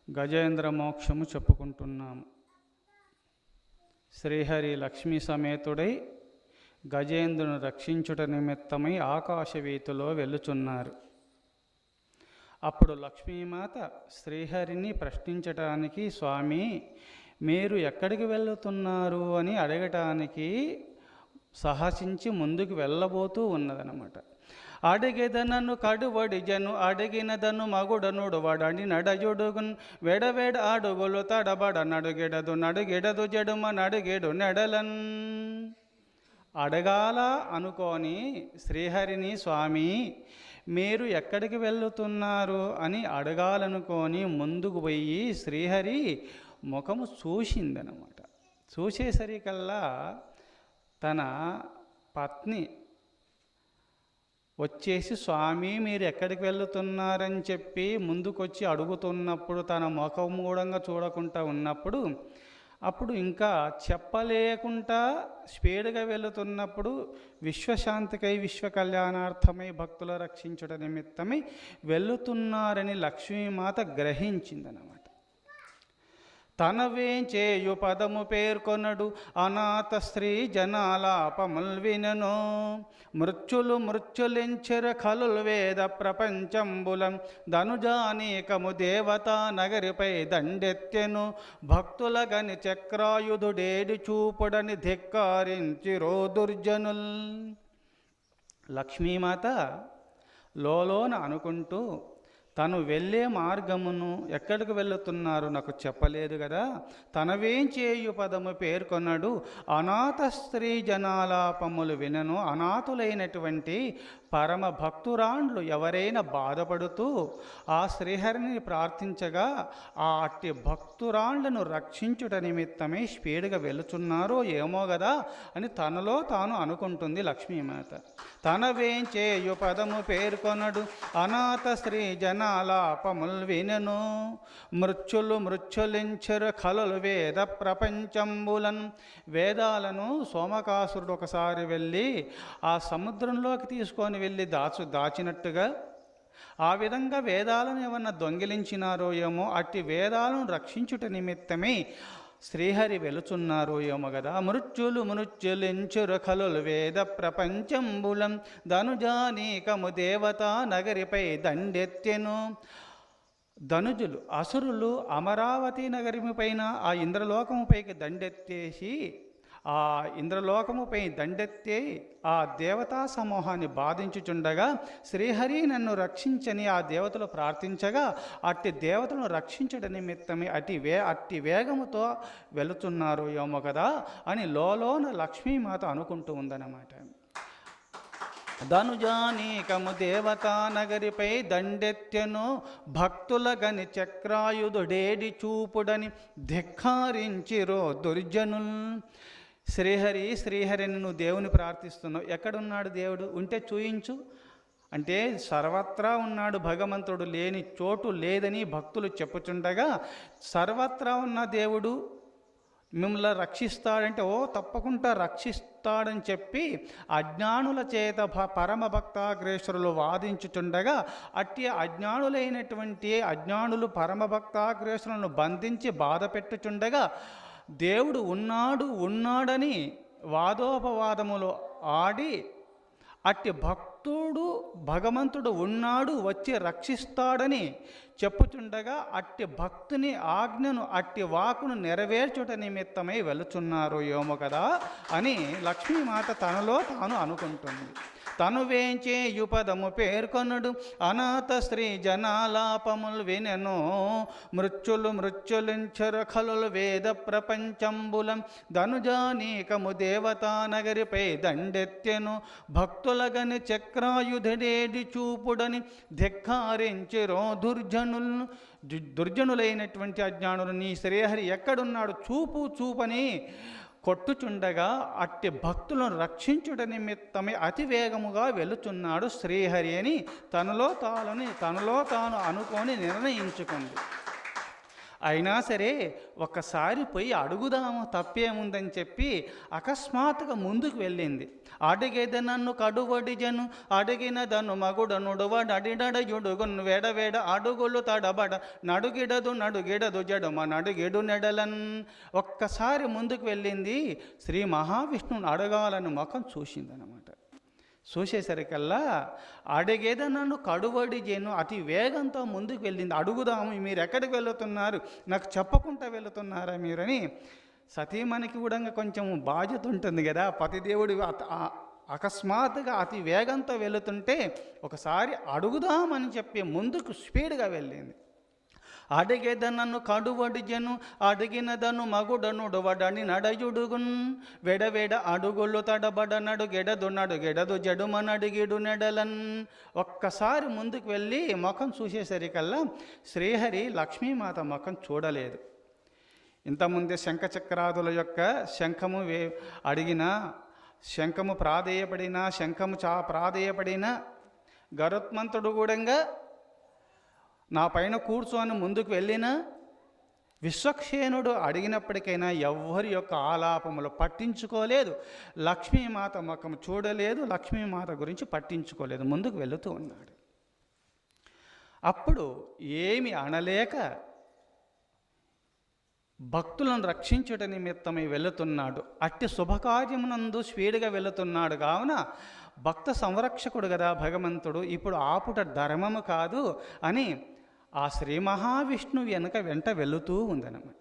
గజేంద్ర మోక్షము చెప్పుకుంటున్నాము. శ్రీహరి లక్ష్మీ సమేతుడై గజేంద్రుని రక్షించుట నిమిత్తమై ఆకాశవీతిలో వెళ్ళుచున్నారు. అప్పుడు లక్ష్మీమాత శ్రీహరిని ప్రశ్నించటానికి, స్వామి మీరు ఎక్కడికి వెళుతున్నారు అని అడగటానికి సాహసించి ముందుకు వెళ్ళబోతూ ఉన్నదనమాట. అడిగెదనను కడువడి జను అడిగినదను మగుడనుడు వడని నడయుడుగున్ వెడవెడ అడుగులు తడబడ నడుగెడదు జడుమ నడుగెడు నెడలన్. అడగాల అనుకొని శ్రీహరిని, స్వామి మీరు ఎక్కడికి వెళుతున్నారు అని అడగాలనుకొని ముందుకు పోయి శ్రీహరి ముఖము చూసిందనమాట. చూసేసరికల్లా తన పత్ని వచ్చేసి, స్వామి మీరు ఎక్కడికి వెళుతున్నారని చెప్పి ముందుకొచ్చి అడుగుతున్నప్పుడు తన ముఖం కూడా చూడకుండా ఉన్నప్పుడు, అప్పుడు ఇంకా చెప్పలేకుండా స్పీడ్గా వెళుతున్నప్పుడు విశ్వశాంతికై విశ్వ కళ్యాణార్థమై భక్తుల రక్షించుట నిమిత్తమై వెళుతున్నారని లక్ష్మీమాత గ్రహించిందనమాట. తనవేంచేయు పదము పేర్కొనడు అనాథ స్త్రీ జనాలాపముల్ వినను. మృత్యులెంచెర ఖలుల్ వేద ప్రపంచంబులం ధనుజానీకము దేవతా నగరిపై దండెత్తెను. భక్తులగని చక్రాయుధుడేడి చూపుడని ధిక్కారించిరో దుర్జనుల్. లక్ష్మీమాత లోలోన అనుకుంటూ తను వెళ్ళే మార్గమును ఎక్కడికి వెళుతున్నారు నాకు చెప్పలేదు కదా, తనవేం చేయు పదము పేర్కొన్నాడు. అనాథ స్త్రీ జనాలాపములు వినను. అనాథులైనటువంటి పరమ భక్తురాండ్లు ఎవరైనా బాధపడుతూ ఆ శ్రీహరిని ప్రార్థించగా ఆ అట్టి భక్తురాండ్లను రక్షించుట నిమిత్తమే స్పీడ్గా వెళుచున్నారో ఏమో కదా అని తనలో తాను అనుకుంటుంది లక్ష్మీమాత. తనవేం చేయు పదము పేర్కొనడు అనాథ స్త్రీ జనాలాపముల్ వినను. మృత్యులించెరు ఖలులు వేద ప్రపంచంబులన్. వేదాలను సోమకాసురుడు ఒకసారి వెళ్ళి ఆ సముద్రంలోకి తీసుకొని వెళ్ళి దాచినట్టుగా ఆ విధంగా వేదాలను ఏమన్నా దొంగిలించినారో ఏమో, అట్టి వేదాలను రక్షించుట నిమిత్తమే శ్రీహరి వెలుచున్నారో ఏమో కదా. మృత్యులించురు ఖలులు వేద ప్రపంచంబులం ధనుజానీకము దేవతా నగరిపై దండెత్తెను. ధనుజులు అసురులు అమరావతి నగరిమి పైన ఆ ఇంద్రలోకముపైకి దండెత్తేసి ఆ ఇంద్రలోకముపై దండెత్తే ఆ దేవతా సమూహాన్ని బాధించుచుండగా శ్రీహరి నన్ను రక్షించని ఆ దేవతలు ప్రార్థించగా అట్టి దేవతలను రక్షించడం నిమిత్తమే అట్టి వేగముతో వెళుతున్నారు ఏమో కదా అని లోలోన లక్ష్మీమాత అనుకుంటూ ఉందన్నమాట. ధనుజానీకము దేవతా నగరిపై దండెత్తెను. భక్తులగని చక్రాయుధుడేడి చూపుడని ధిక్కారించిరో దుర్జనుల్. శ్రీహరిని నువ్వు దేవుని ప్రార్థిస్తున్నావు, ఎక్కడున్నాడు దేవుడు ఉంటే చూయించు అంటే సర్వత్రా ఉన్నాడు భగవంతుడు, లేని చోటు లేదని భక్తులు చెప్పుచుండగా సర్వత్రా ఉన్న దేవుడు మిమ్మల్ని రక్షిస్తాడంటే తప్పకుండా రక్షిస్తాడని చెప్పి అజ్ఞానుల చేత పరమ భక్తాగ్రేసరులు వాదించుచుండగా అట్టి అజ్ఞానులు పరమ భక్తాగ్రేసరులను బంధించి బాధ పెట్టుచుండగా దేవుడు ఉన్నాడని వాదోపవాదములు ఆడి అట్టి భగవంతుడు ఉన్నాడు వచ్చి రక్షిస్తాడని చెప్పుచుండగా అట్టి భక్తుని ఆజ్ఞను అట్టి వాకును నెరవేర్చుట నిమిత్తమై వెళుచున్నారు ఏమో కదా అని లక్ష్మీమాత తనలో తాను అనుకుంటుంది. తను వేంచేయు పదము పేర్కొనుడు అనాథ స్త్రీ జనాలాపముల్ వినెను. మృత్యులించెర ఖలులు వేద ప్రపంచంబులం ధనుజానీకము దేవతా నగరిపై దండెత్తెను. భక్తులగని చక్రాయుధుడేడి చూపుడని ధిక్కారించిరో దుర్జనులైనటువంటి అజ్ఞానులు నీ శ్రీహరి ఎక్కడున్నాడు చూపని కొట్టుచుండగా అట్టి భక్తులను రక్షించుట నిమిత్తమే అతివేగముగా వెళుచున్నాడు శ్రీహరి అని తనలో తాను అనుకొని నిర్ణయించుకుంది. అయినా సరే ఒక్కసారి పోయి అడుగుదాము తప్పేముందని చెప్పి అకస్మాత్తుగా ముందుకు వెళ్ళింది. అడిగేద నన్ను కడువడి జను అడిగినదను మగుడనుడు వాడడిడయుడుగును వేడవేడ అడుగులు తడబడ నడుగిడదు జడుమ నడుగిడు నెడలన్. ఒక్కసారి ముందుకు వెళ్ళింది, శ్రీ మహావిష్ణువుని అడగాలని ముఖం చూసిందనమాట. చూసేసరికల్లా అడిగేద నన్ను కడువడి జను అతి వేగంతో ముందుకు వెళ్ళింది. అడుగుదాము, మీరు ఎక్కడికి వెళుతున్నారు, నాకు చెప్పకుండా వెళుతున్నారా మీరని. సతీమణికి కూడా కొంచెం బాధ్యత ఉంటుంది కదా, పతిదేవుడు అకస్మాత్తుగా అతి వేగంతో వెళుతుంటే ఒకసారి అడుగుదామని చెప్పి ముందుకు స్పీడ్గా వెళ్ళింది. అడిగేద నన్ను కడువడి జను అడిగినదను మగుడనుడు వడని నడయుడుగున్ వెడవెడ అడుగులు తడబడ నడుగెడదు జడుమ నడిగిడు నెడలన్. ఒక్కసారి ముందుకు వెళ్ళి ముఖం చూసేసరికల్లా శ్రీహరి లక్ష్మీమాత ముఖం చూడలేదు. ఇంతకుముందే శంఖచక్రాదుల యొక్క శంఖము అడిగినా, శంఖము ప్రాధేయపడినా, శంఖము ప్రాధేయపడినా గరుత్మంతుడు కూడా నా పైన కూర్చొని ముందుకు వెళ్ళినా, విశ్వక్సేనుడు అడిగినప్పటికైనా ఎవ్వరి యొక్క ఆలాపములు పట్టించుకోలేదు. లక్ష్మీమాత ముఖం చూడలేదు, లక్ష్మీమాత గురించి పట్టించుకోలేదు, ముందుకు వెళుతూ ఉన్నాడు. అప్పుడు ఏమి అనలేక భక్తులను రక్షించుట నిమిత్తమై వెళుతున్నాడు. అట్టి శుభకార్యమునందు స్పీడ్గా వెళుతున్నాడు కావున భక్త సంరక్షకుడు కదా భగవంతుడు, ఇప్పుడు ఆపుట ధర్మము కాదు అని ఆ శ్రీ మహావిష్ణువు వెనుక వెంట వెళుతూ ఉందన్నమాట.